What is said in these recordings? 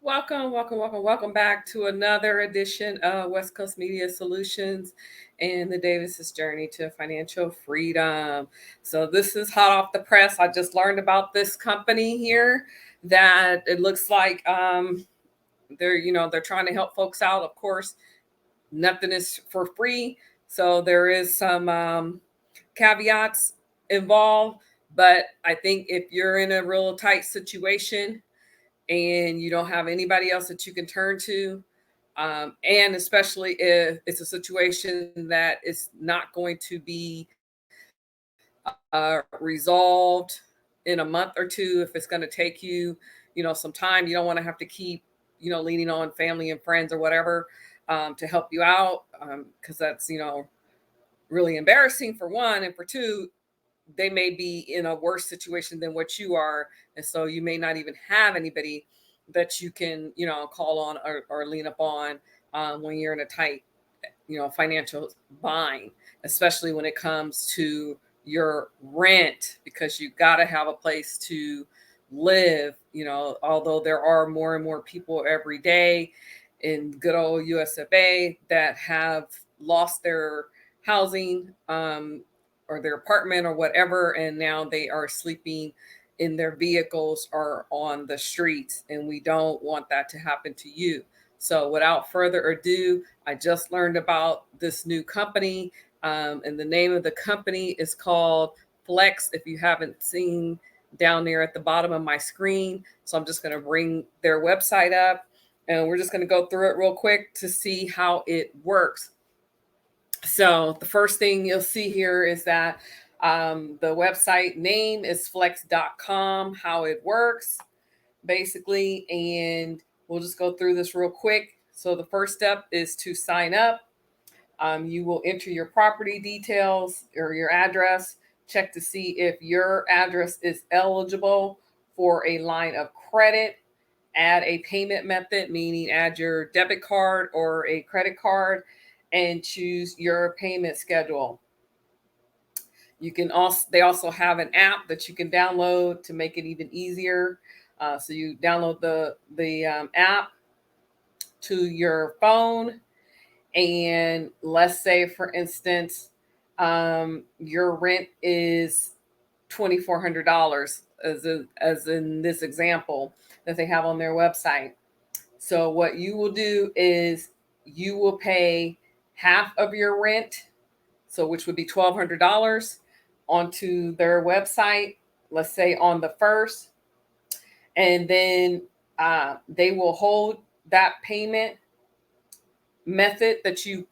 Welcome back to another edition of West Coast Media Solutions and the Davis's journey to financial freedom. So this is hot off the press. I just learned about this company here that it looks like they're trying to help folks out. Of course, nothing is for free, so there is some caveats involved. But I think if you're in a real tight situation and you don't have anybody else that you can turn to, and especially if it's a situation that is not going to be resolved in a month or two, if it's going to take you, some time, you don't want to have to keep, leaning on family and friends or whatever to help you out, because that's, really embarrassing for one, and for two, they may be in a worse situation than what you are, and so you may not even have anybody that you can call on or lean upon when you're in a tight financial bind, especially when it comes to your rent, because you got to have a place to live. Although there are more and more people every day in good old USFA that have lost their housing, or their apartment or whatever, and now they are sleeping in their vehicles or on the streets, and we don't want that to happen to you. So without further ado, I just learned about this new company, and the name of the company is called Flex, if you haven't seen down there at the bottom of my screen. So I'm just going to bring their website up, and we're just going to go through it real quick to see how it works. So the first thing you'll see here is that the website name is flex.com, how it works basically. And we'll just go through this real quick. So the first step is to sign up. You will enter your property details or your address, check to see if your address is eligible for a line of credit, add a payment method, meaning add your debit card or a credit card, and choose your payment schedule. They also have an app that you can download to make it even easier. So you download the app to your phone, and let's say, for instance, your rent is $2,400, as in this example that they have on their website. So what you will do is you will pay half of your rent, so which would be $1,200, onto their website, let's say on the first, and then they will hold that payment method that you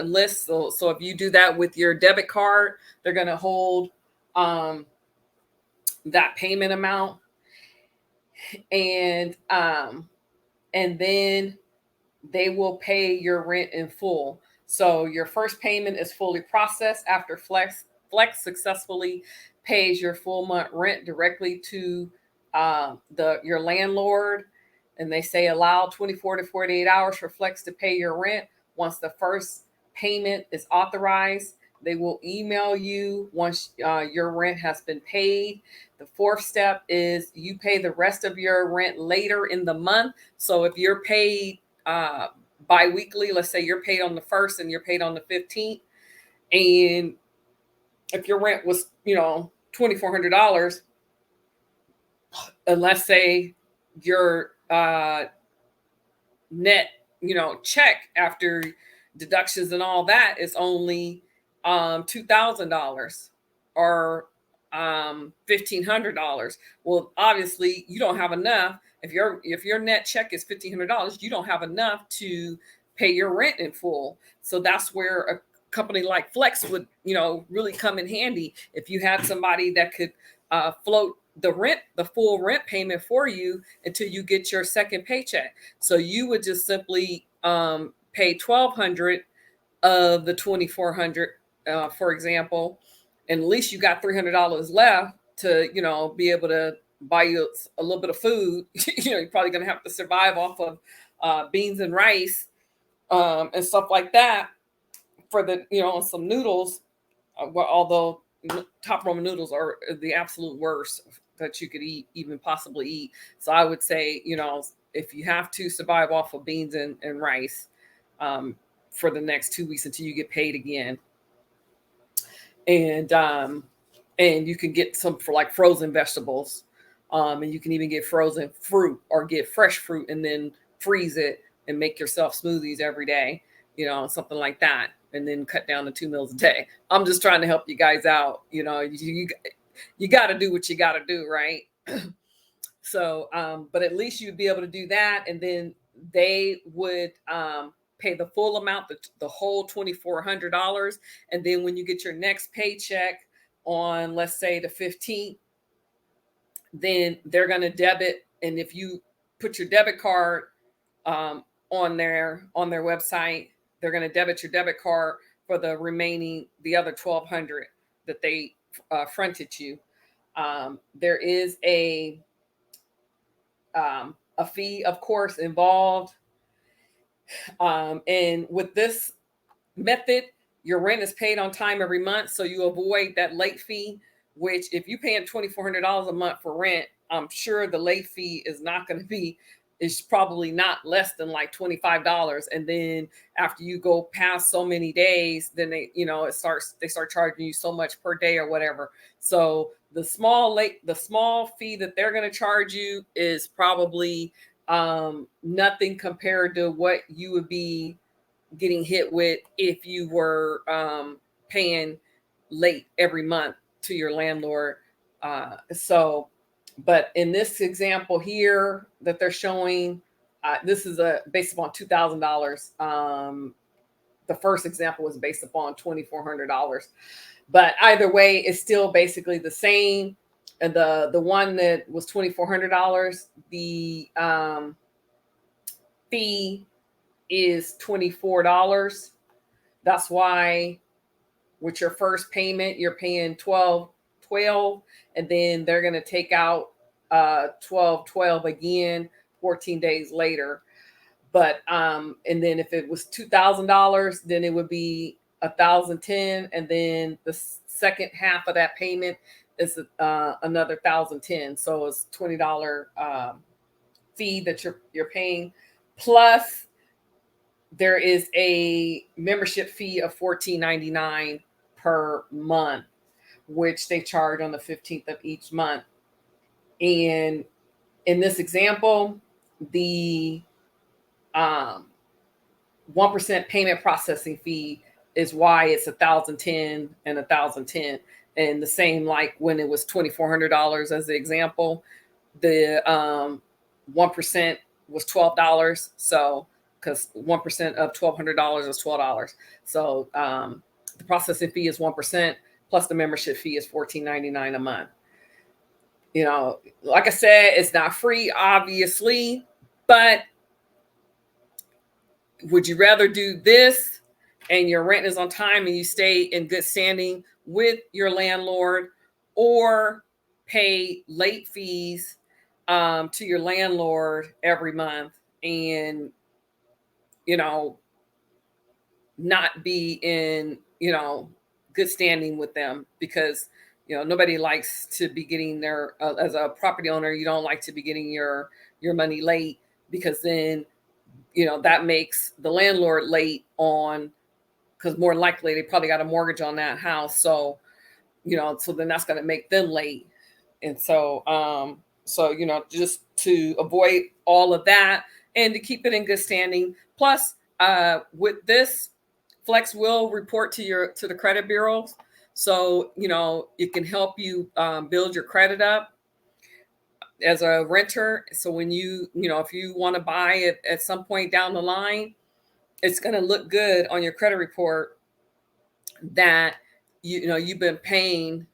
list. So if you do that with your debit card, they're going to hold that payment amount, and then they will pay your rent in full. So your first payment is fully processed after Flex successfully pays your full month rent directly to your landlord. And they say allow 24 to 48 hours for Flex to pay your rent. Once the first payment is authorized, they will email you once your rent has been paid. The fourth step is you pay the rest of your rent later in the month. So if you're paid bi-weekly, let's say you're paid on the 1st and you're paid on the 15th, and if your rent was $2,400, and let's say your net check after deductions and all that is only $2,000 or $1,500. Well, obviously you don't have enough. If your net check is $1,500, you don't have enough to pay your rent in full. So that's where a company like Flex would really come in handy. If you had somebody that could float the full rent payment for you until you get your second paycheck. So you would just simply pay $1,200 of the $2,400, for example, and at least you got $300 left to be able to buy you a little bit of food. You're probably going to have to survive off of beans and rice and stuff like that for the some noodles. Although top ramen noodles are the absolute worst that you could even possibly eat. So I would say if you have to survive off of beans and rice for the next 2 weeks until you get paid again. And you can get some for like frozen vegetables, and you can even get frozen fruit or get fresh fruit and then freeze it and make yourself smoothies every day, something like that, and then cut down to 2 meals a day. I'm just trying to help you guys out. You got to do what you got to do, right? So, but at least you'd be able to do that, and then they would pay the full amount, the whole $2,400, and then when you get your next paycheck on, let's say, the 15th, then they're going to debit, and if you put your debit card on their website, they're going to debit your debit card for the other 1,200 that they fronted you. There is a fee, of course, involved. And with this method, your rent is paid on time every month, so you avoid that late fee, which if you're paying $2,400 a month for rent, I'm sure the late fee is not going to be, is probably not less than like $25. And then after you go past so many days, then they start charging you so much per day or whatever. So the small fee that they're going to charge you is probably nothing compared to what you would be getting hit with if you were paying late every month to your landlord. But in this example here that they're showing, this is based upon $2,000. The first example was based upon $2,400. But either way, it's still basically the same. And the one that was $2,400, the fee is $24. That's why with your first payment, you're paying $12, and then they're going to take out $12 again 14 days later. But and then if it was $2,000, then it would be $1,010, and then the second half of that payment is another $1,010. So it's $20 fee that you're paying, plus there is a membership fee of $14.99 per month, which they charge on the 15th of each month. And in this example, the 1% payment processing fee is why it's $1,010 and $1,010. And the same like when it was $2,400 as the example, the 1% was $12. So because 1% of $1,200 is $12. So the processing fee is 1%, plus the membership fee is $14.99 a month. Like I said, it's not free, obviously, but would you rather do this and your rent is on time and you stay in good standing with your landlord, or pay late fees to your landlord every month and not be in good standing with them? Because nobody likes to be getting their as a property owner, you don't like to be getting your money late, because then that makes the landlord late on, because more likely they probably got a mortgage on that house. So so then that's going to make them late. And so just to avoid all of that and to keep it in good standing, plus with this, Flex will report to the credit bureaus. So it can help you build your credit up as a renter. So when if you want to buy it at some point down the line, it's going to look good on your credit report that you've been paying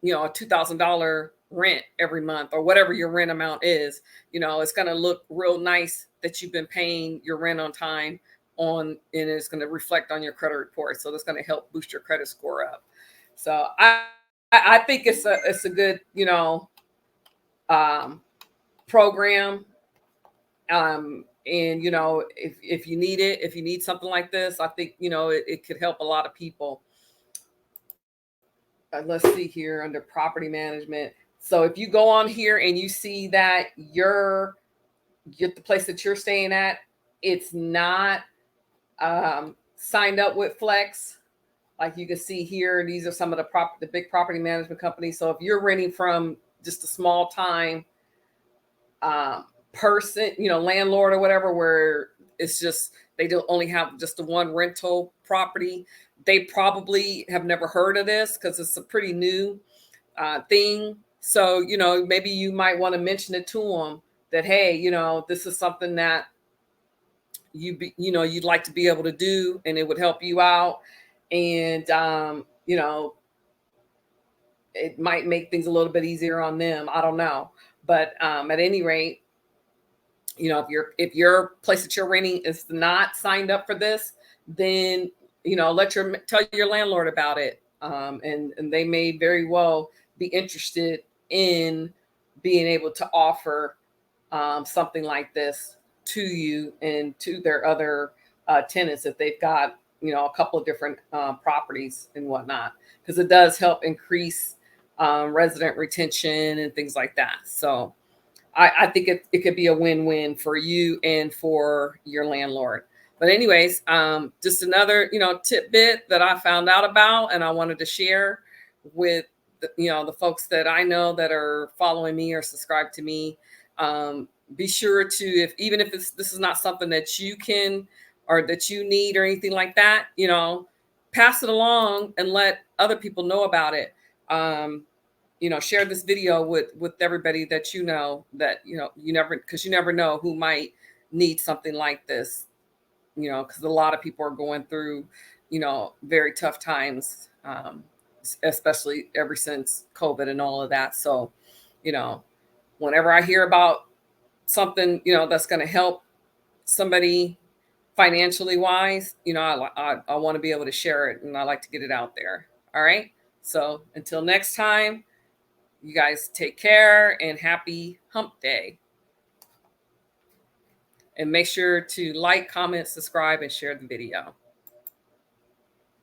a $2,000 rent every month, or whatever your rent amount is. It's going to look real nice that you've been paying your rent on time, and it's going to reflect on your credit report. So that's going to help boost your credit score up. So I think it's a good program. And if you need it, if you need something like this, I think it could help a lot of people. Let's see here under property management. So if you go on here and you see that your get the place that you're staying at, it's not signed up with Flex. Like you can see here, these are some of the big property management companies. So if you're renting from just a small time person, landlord or whatever, where it's just they don't only have just the one rental property, they probably have never heard of this because it's a pretty new thing. So maybe you might want to mention it to them that, hey, this is something that you'd like to be able to do, and it would help you out, and it might make things a little bit easier on them. I don't know, but at any rate, if your place that you're renting is not signed up for this, then tell your landlord about it, and they may very well be interested in being able to offer something like this to you and to their other tenants if they've got a couple of different properties and whatnot, because it does help increase resident retention and things like that. So I think it could be a win-win for you and for your landlord. But anyways, just another tidbit that I found out about, and I wanted to share with the folks that I know that are following me or subscribed to me. Be sure to, even if this is not something that you can or that you need or anything like that, pass it along and let other people know about it. Share this video with everybody that that because you never know who might need something like this, because a lot of people are going through very tough times, especially ever since COVID and all of that. So whenever I hear about something that's going to help somebody financially wise, I want to be able to share it, and I like to get it out there. All right, so until next time, you guys take care and happy hump day. And make sure to like, comment, subscribe, and share the video.